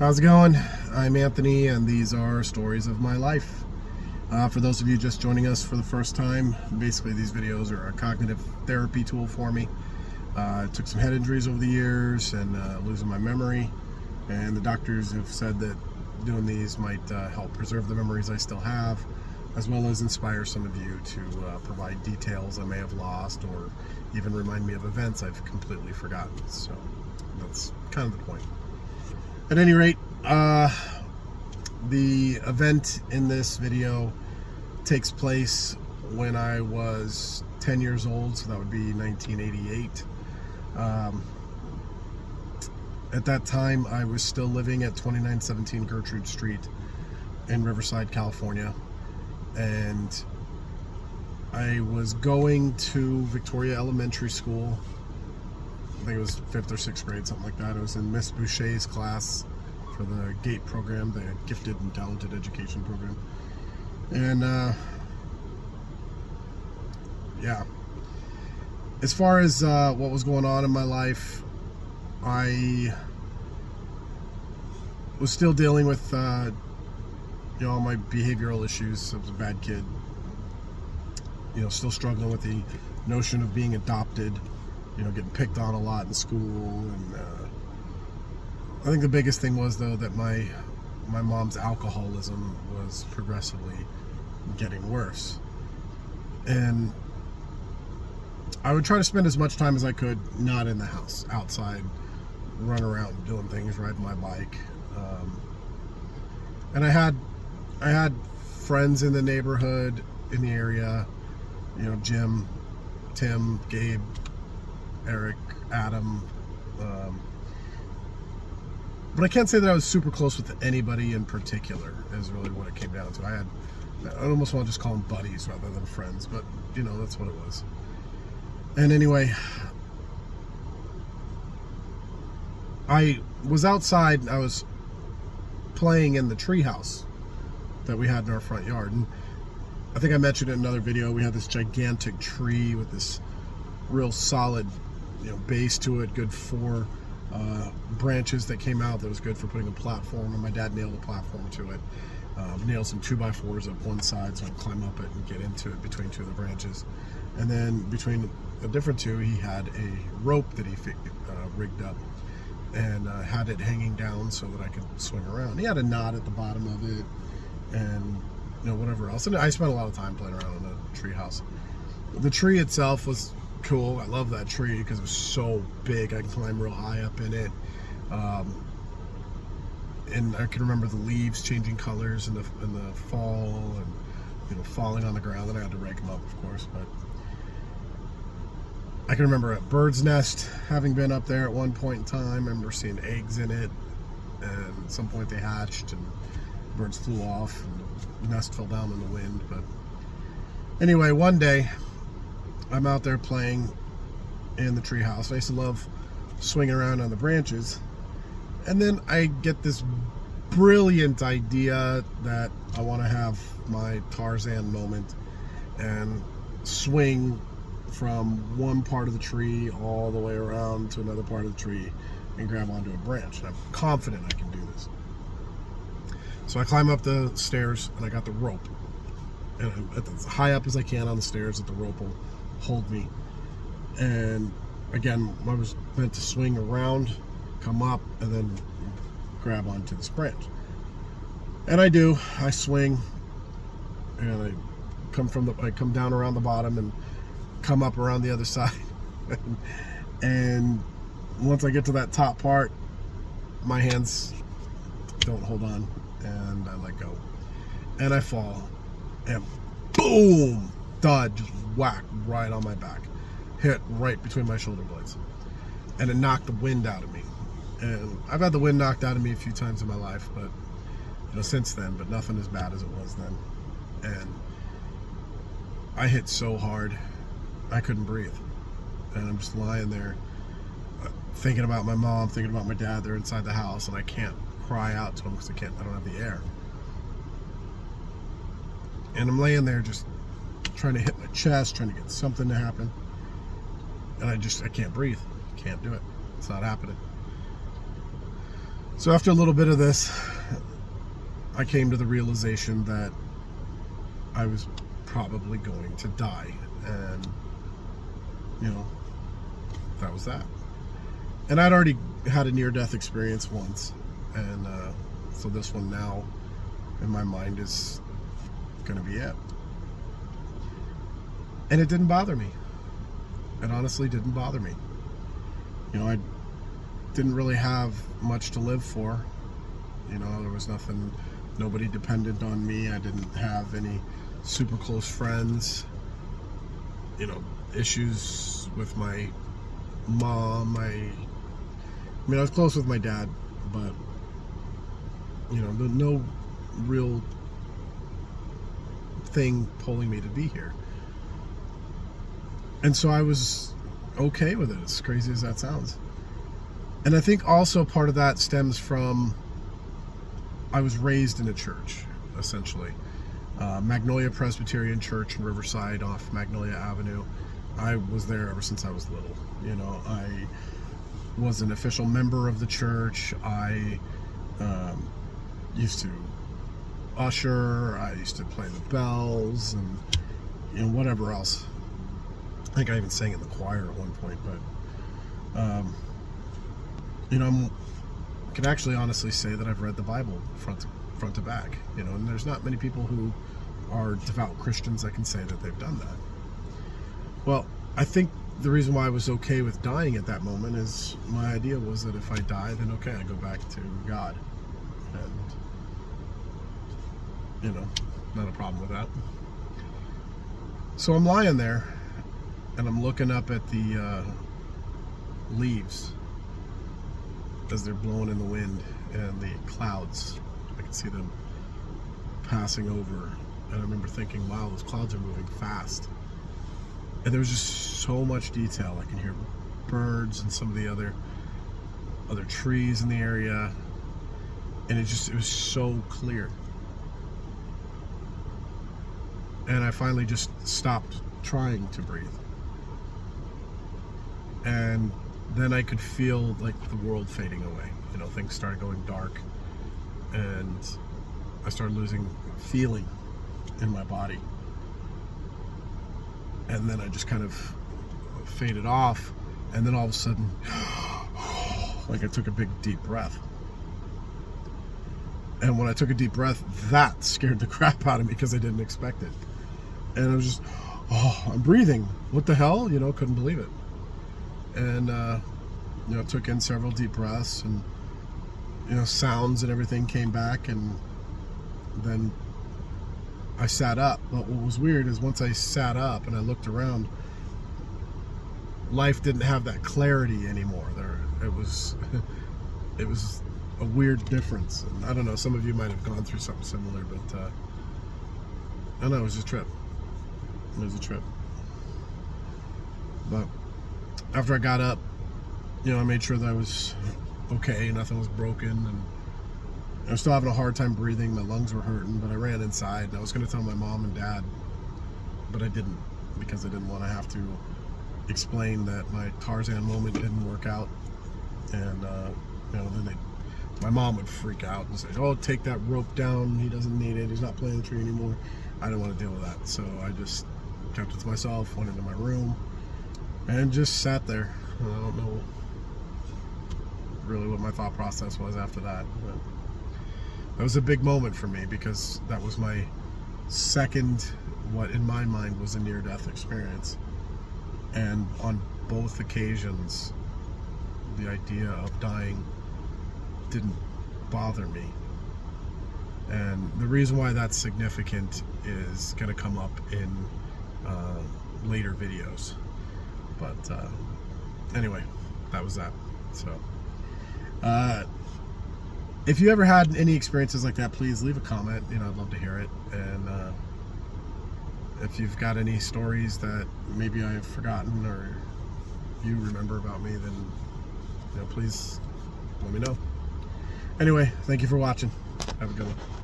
How's it going? I'm Anthony, and these are stories of my life. For those of you just joining us for the first time, basically these videos are a cognitive therapy tool for me. I took some head injuries over the years and losing my memory, and the doctors have said that doing these might help preserve the memories I still have, as well as inspire some of you to provide details I may have lost, or even remind me of events I've completely forgotten. So that's kind of the point. At any rate, the event in this video takes place when I was 10 years old, so that would be 1988. At that time, I was still living at 2917 Gertrude Street in Riverside, California, and I was going to Victoria Elementary School. I think it was 5th or 6th grade, something like that. I was in Miss Boucher's class for the GATE program, the Gifted and Talented Education program. And yeah, as far as what was going on in my life, I was still dealing with all my behavioral issues. I was a bad kid, still struggling with the notion of being adopted, getting picked on a lot in school. And I think the biggest thing was, though, that my mom's alcoholism was progressively getting worse. And I would try to spend as much time as I could not in the house, outside, run around doing things, riding my bike. And I had friends in the neighborhood, in the area, Jim, Tim, Gabe, Eric, Adam. But I can't say that I was super close with anybody in particular, is really what it came down to. I almost want to just call them buddies rather than friends, but that's what it was. And anyway, I was outside, I was playing in the treehouse that we had in our front yard. And I think I mentioned in another video, we had this gigantic tree with this real solid, base to it, good 4 branches that came out that was good for putting a platform, and my dad nailed a platform to it. Nailed some 2x4s up one side so I could climb up it and get into it between 2 of the branches. And then between a different 2, he had a rope that he rigged up and had it hanging down so that I could swing around. He had a knot at the bottom of it, and whatever else. And I spent a lot of time playing around in the tree house. The tree itself was cool. I love that tree because it was so big. I could climb real high up in it. And I can remember the leaves changing colors in the fall, and falling on the ground. And I had to rake them up, of course. But I can remember a bird's nest having been up there at one point in time. I remember seeing eggs in it, and at some point they hatched and birds flew off and the nest fell down in the wind. But anyway, one day I'm out there playing in the treehouse. I used to love swinging around on the branches, and then I get this brilliant idea that I want to have my Tarzan moment and swing from one part of the tree all the way around to another part of the tree and grab onto a branch. And I'm confident I can do this. So I climb up the stairs, and I got the rope, and I'm as high up as I can on the stairs that the rope will hold me. And again, I was meant to swing around, come up, and then grab onto this branch. And I do. I swing, and I come down around the bottom and come up around the other side. And once I get to that top part, my hands don't hold on, and I let go, and I fall, and boom, thud, just whack right on my back, hit right between my shoulder blades, and it knocked the wind out of me. And I've had the wind knocked out of me a few times in my life, but since then, but nothing as bad as it was then. And I hit so hard I couldn't breathe, and I'm just lying there thinking about my mom, thinking about my dad. They're inside the house, and I can't cry out to them because I don't have the air. And I'm laying there just trying to hit my chest, trying to get something to happen, and I can't breathe. Can't do it. It's not happening. So after a little bit of this, I came to the realization that I was probably going to die. And, that was that. And I'd already had a near-death experience once. And so this one now, in my mind, is going to be it. And it didn't bother me. It honestly didn't bother me. I didn't really have much to live for. There was nobody dependent on me. I didn't have any super close friends. Issues with my mom. I was close with my dad, but no real thing pulling me to be here. And so I was okay with it, as crazy as that sounds. And I think also part of that stems from, I was raised in a church, essentially. Magnolia Presbyterian Church in Riverside off Magnolia Avenue. I was there ever since I was little. I was an official member of the church. I used to usher. I used to play the bells and whatever else. I think I even sang in the choir at one point, but I can actually honestly say that I've read the Bible front to back, and there's not many people who are devout Christians that can say that they've done that. Well, I think the reason why I was okay with dying at that moment is my idea was that if I die, then okay, I go back to God, and not a problem with that. So I'm lying there, and I'm looking up at the leaves as they're blowing in the wind, and the clouds. I can see them passing over, and I remember thinking, wow, those clouds are moving fast. And there was just so much detail. I can hear birds and some of the other trees in the area, and it was so clear. And I finally just stopped trying to breathe. And then I could feel like the world fading away. Things started going dark, and I started losing feeling in my body. And then I just kind of faded off, and then all of a sudden, like I took a big deep breath. And when I took a deep breath, that scared the crap out of me because I didn't expect it. And I was just, I'm breathing. What the hell? Couldn't believe it. And took in several deep breaths, and sounds and everything came back, and then I sat up. But what was weird is once I sat up and I looked around, life didn't have that clarity anymore. It was a weird difference. And I don't know, some of you might have gone through something similar, but I don't know, it was a trip. It was a trip. But after I got up, I made sure that I was okay, nothing was broken, and I was still having a hard time breathing. My lungs were hurting, but I ran inside, and I was going to tell my mom and dad, but I didn't, because I didn't want to have to explain that my Tarzan moment didn't work out. And then my mom would freak out and say, "Oh, take that rope down. He doesn't need it. He's not playing the tree anymore." I didn't want to deal with that, so I just kept it to myself, went into my room, and just sat there. I don't know really what my thought process was after that, but that was a big moment for me, because that was my second, what in my mind was a near-death experience. And on both occasions, the idea of dying didn't bother me. And the reason why that's significant is going to come up in later videos. But anyway, that was that. So if you ever had any experiences like that, please leave a comment. I'd love to hear it. And if you've got any stories that maybe I've forgotten or you remember about me, then please let me know. Anyway, thank you for watching. Have a good one.